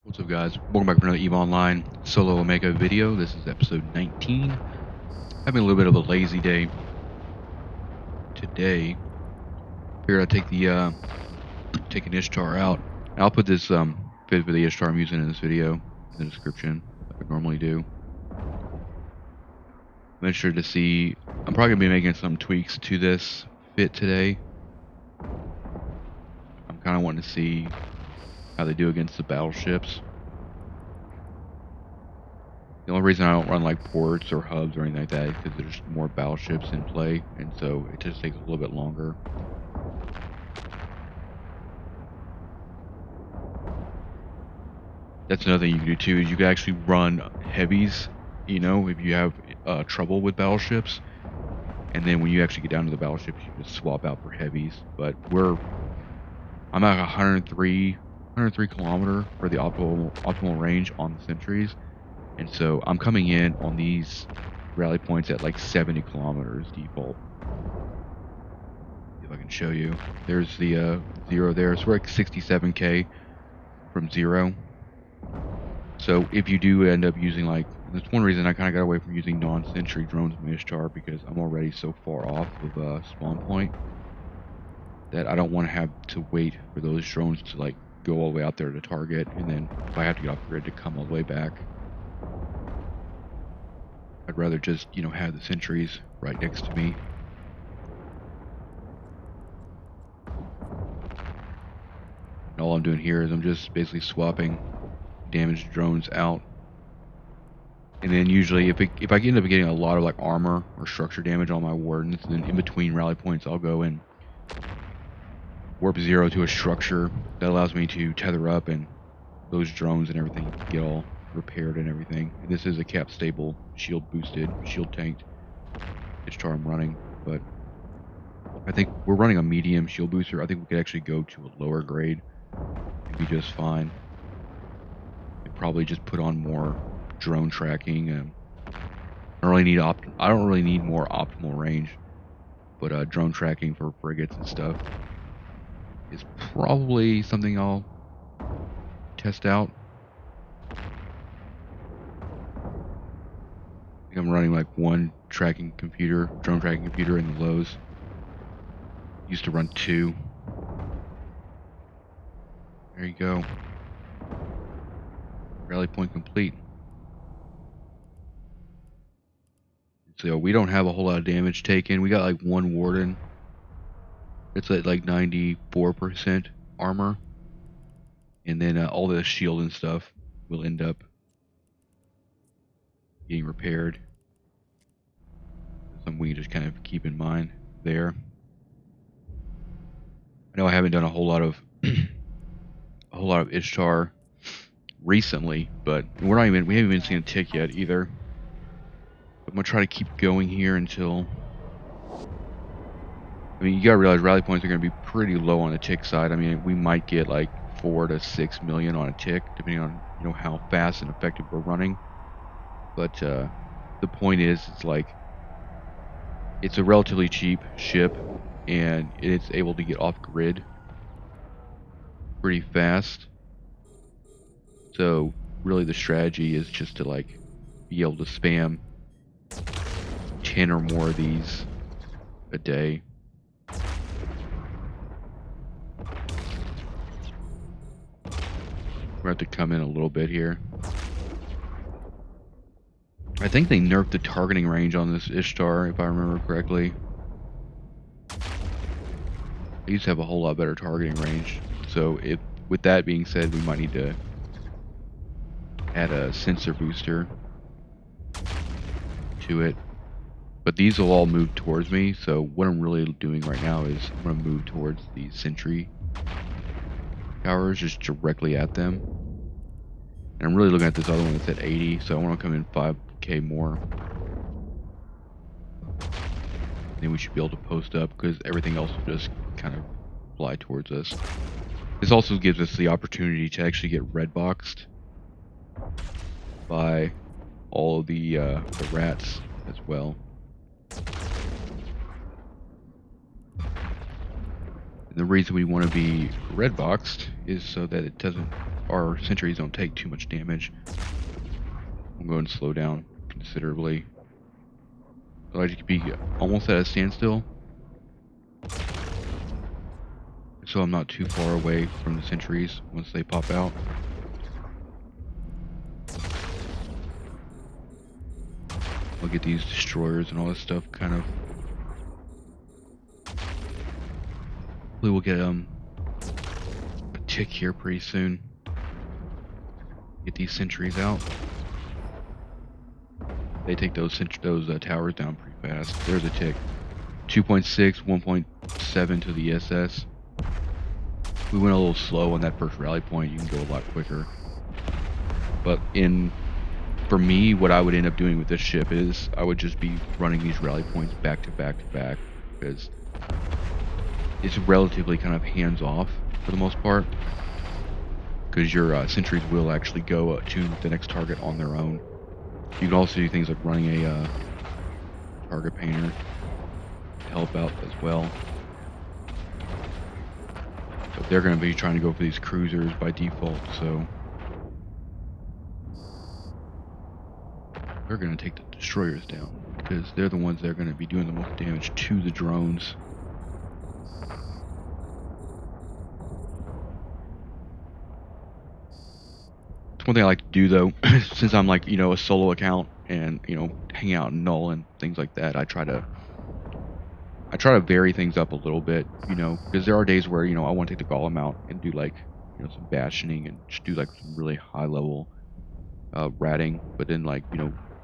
What's up, guys? Welcome back for another EVE Online solo Omega video. This is episode 19. Having a little bit of a lazy day today. Figured I'd take an Ishtar out. And I'll put this fit for the Ishtar I'm using in this video in the description, like I normally do. Make sure to see. I'm probably gonna be making some tweaks to this fit today. I'm kind of wanting to see how they do against the battleships. The only reason I don't run like ports or hubs or anything like that is because there's more battleships in play, and so it just takes a little bit longer. That's another thing you can do too, is you can actually run heavies, you know, if you have trouble with battleships. And then when you actually get down to the battleships, you just swap out for heavies. But I'm at 103 kilometer for the optimal range on the sentries. And so I'm coming in on these rally points at like 70 kilometers default. If I can show you. There's the zero there. So we're like 67k from zero. So if you do end up using, like, that's one reason I kind of got away from using non-sentry drones in Ishtar, because I'm already so far off of spawn point that I don't want to have to wait for those drones to like go all the way out there to target, and then if I have to get off grid to come all the way back. I'd rather just, you know, have the sentries right next to me. And all I'm doing here is I'm just basically swapping damaged drones out. And then usually if I end up getting a lot of like armor or structure damage on my wardens, then in between rally points I'll go and warp 0 to a structure that allows me to tether up, and those drones and everything get all repaired and everything. And this is a cap stable, shield boosted, shield tanked Ishtar I'm running, but I think we're running a medium shield booster. I think we could actually go to a lower grade and be just fine. And probably just put on more drone tracking. I don't really need more optimal range, but drone tracking for frigates and stuff is probably something I'll test out. I think I'm running like one drone tracking computer in the lows. Used to run 2. There you go. Rally point complete. So we don't have a whole lot of damage taken. We got like one warden. It's at like 94% armor. And then all the shield and stuff will end up getting repaired. Something we can just kind of keep in mind there. I know I haven't done a whole lot of Ishtar recently, but we haven't even seen a tick yet either. I'm gonna try to keep going here until, I mean, you gotta realize rally points are gonna be pretty low on the tick side. I mean, we might get like 4 to 6 million on a tick, depending on, you know, how fast and effective we're running. But the point is, it's like, it's a relatively cheap ship, and it's able to get off grid pretty fast. So really the strategy is just to like be able to spam 10 or more of these a day. We're going to have to come in a little bit here. I think they nerfed the targeting range on this Ishtar, if I remember correctly. They used to have a whole lot better targeting range. So with that being said, we might need to add a sensor booster to it. But these will all move towards me, so what I'm really doing right now is I'm going to move towards the sentry towers, just directly at them. And I'm really looking at this other one that's at 80, so I want to come in 5k more. Then we should be able to post up, because everything else will just kind of fly towards us. This also gives us the opportunity to actually get red boxed by all of the rats as well. And the reason we want to be red boxed is so that it doesn't, our sentries don't take too much damage. I'm going to slow down considerably. So I could be almost at a standstill. So I'm not too far away from the sentries once they pop out. I'll get these destroyers and all this stuff kind of. Hopefully we'll get a tick here pretty soon. Get these sentries out. They take those towers down pretty fast. There's a tick. 2.6, 1.7 to the SS. We went a little slow on that first rally point. You can go a lot quicker. But for me, what I would end up doing with this ship is I would just be running these rally points back to back to back, because it's relatively kind of hands-off for the most part, because your sentries will actually go to the next target on their own. You can also do things like running a target painter to help out as well. But they're going to be trying to go for these cruisers by default, so they're going to take the destroyers down, because they're the ones that are going to be doing the most damage to the drones. It's one thing I like to do though, since I'm like, a solo account and, hang out in Null and things like that, I try to vary things up a little bit, because there are days where, I want to take the Golem out and do like, some bastioning and just do like some really high level ratting. But then like,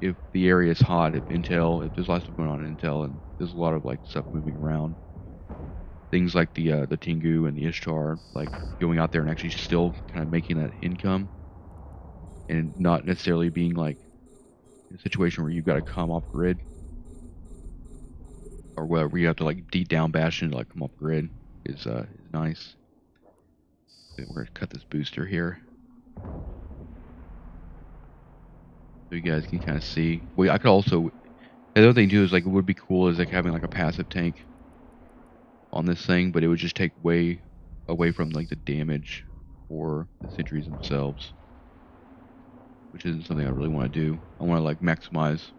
if the area is hot, if there's a lot of stuff going on in Intel and there's a lot of like stuff moving around, things like the Tengu and the Ishtar, like going out there and actually still kind of making that income and not necessarily being like in a situation where you've got to come off grid, or where you have to like down bastion to like come off grid is nice. Okay, we're gonna cut this booster here so you guys can kind of see. Well, I could also, the other thing too is like, it would be cool is like having like a passive tank on this thing, but it would just take way away from like the damage for the sentries themselves, which isn't something I really want to do. I want to like maximize.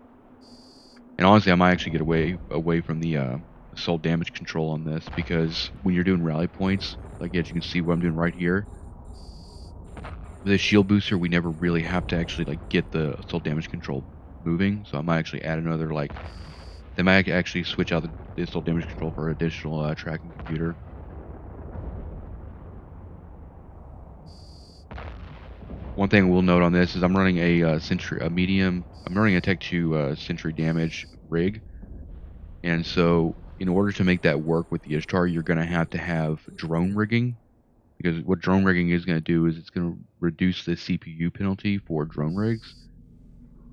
And honestly, I might actually get away from the assault damage control on this, because when you're doing rally points, like as you can see what I'm doing right here, with a shield booster, we never really have to actually like get the assault damage control moving. So I might actually add another like, they might actually switch out the assault damage control for additional tracking computer. One thing we'll note on this is I'm running a Sentry, I'm running a Tech 2 Sentry damage rig, and so in order to make that work with the Ishtar, you're going to have drone rigging, because what drone rigging is going to do is it's going to reduce the CPU penalty for drone rigs,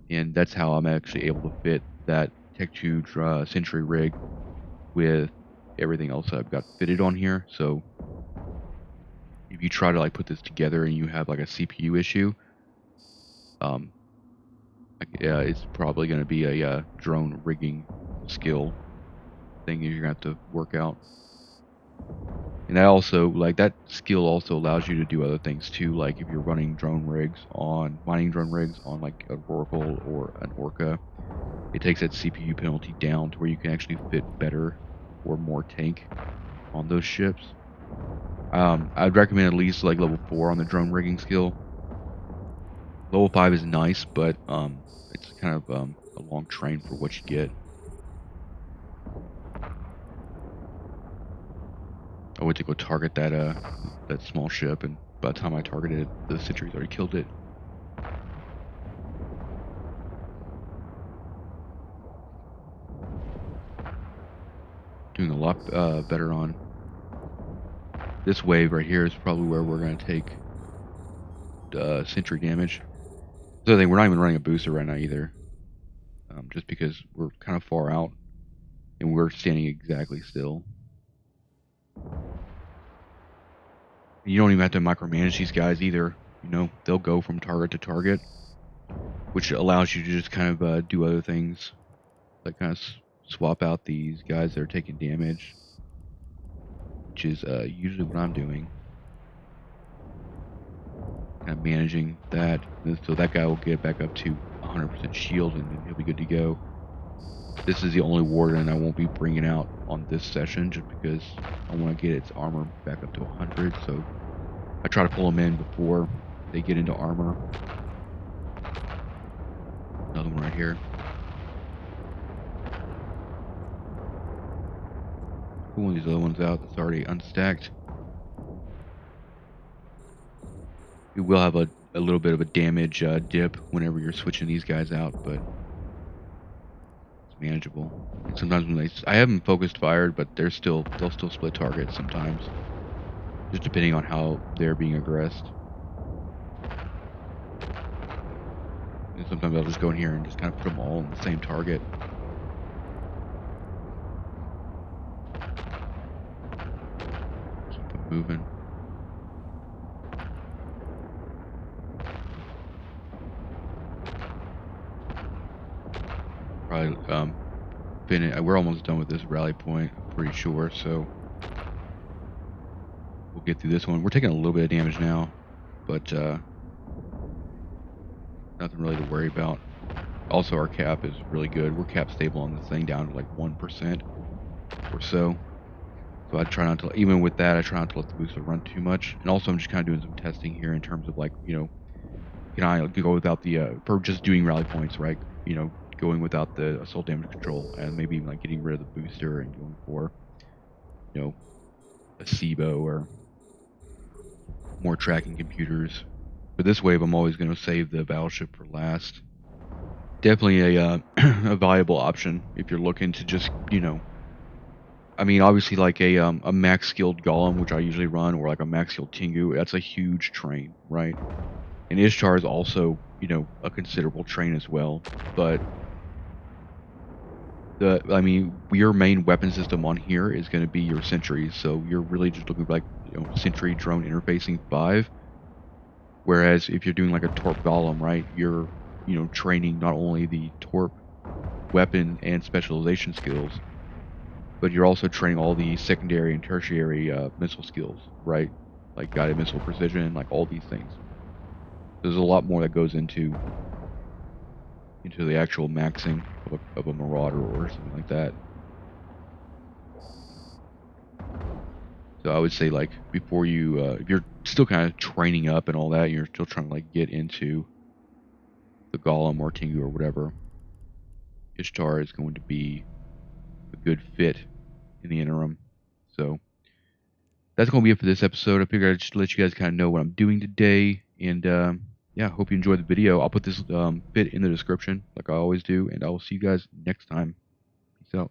and that's how I'm actually able to fit that Tech 2 Sentry rig with everything else that I've got fitted on here. So if you try to like put this together and you have like a CPU issue, it's probably going to be a drone rigging skill thing that you're going to have to work out. And that also, like, that skill also allows you to do other things too, like if you're running mining drone rigs on like an Oracle or an Orca, it takes that CPU penalty down to where you can actually fit better or more tank on those ships. I'd recommend at least like level 4 on the drone rigging skill. Level 5 is nice, but it's kind of a long train for what you get. I went to go target that small ship, and by the time I targeted it, the sentries already killed it. Doing a lot better on this wave right here is probably where we're going to take sentry damage. The other thing, we're not even running a booster right now either, just because we're kind of far out and we're standing exactly still. You don't even have to micromanage these guys either. You know, they'll go from target to target, which allows you to just kind of do other things, like kind of swap out these guys that are taking damage. which is usually what I'm doing. Kind of managing that, so that guy will get back up to 100% shield and then he'll be good to go. This is the only Warden I won't be bringing out on this session just because I want to get its armor back up to 100, so I try to pull them in before they get into armor. Another one right here. Pulling these other ones out that's already unstacked. You will have a little bit of a damage dip whenever you're switching these guys out, but it's manageable. And sometimes when I have them focused fired, but they'll still split targets sometimes, just depending on how they're being aggressed. And sometimes I'll just go in here and just kind of put them all on the same target. Keep them moving. Probably we're almost done with this rally point, I'm pretty sure, so we'll get through this one. We're taking a little bit of damage now, but nothing really to worry about. Also, our cap is really good. We're cap stable on this thing down to like 1% or so. So I try not to, even with that, I try not to let the booster run too much. And also I'm just kind of doing some testing here in terms of like, you know, can I go without the, for just doing rally points, right? You know, going without the assault damage control and maybe even like getting rid of the booster and going for, you know, a SIBO or more tracking computers. For this wave, I'm always going to save the battleship for last. Definitely a a viable option if you're looking to just, you know, I mean, obviously like a max skilled golem, which I usually run, or like a max skilled Tengu, that's a huge train, right? And Ishtar is also, you know, a considerable train as well, but I mean, your main weapon system on here is going to be your sentries, so you're really just looking for like, you know, sentry drone interfacing 5. Whereas if you're doing like a Torp Golem, right, you're, you know, training not only the Torp weapon and specialization skills, but you're also training all the secondary and tertiary missile skills, right? Like guided missile precision, like all these things. There's a lot more that goes into the actual maxing of a Marauder or something like that. So I would say, like, before you, if you're still kind of training up and all that, you're still trying to like get into the Golem or Tengu or whatever, Ishtar is going to be a good fit in the interim. So that's going to be it for this episode. I figured I'd just let you guys kind of know what I'm doing today, and yeah, hope you enjoyed the video. I'll put this bit in the description like I always do, and I will see you guys next time. Peace out.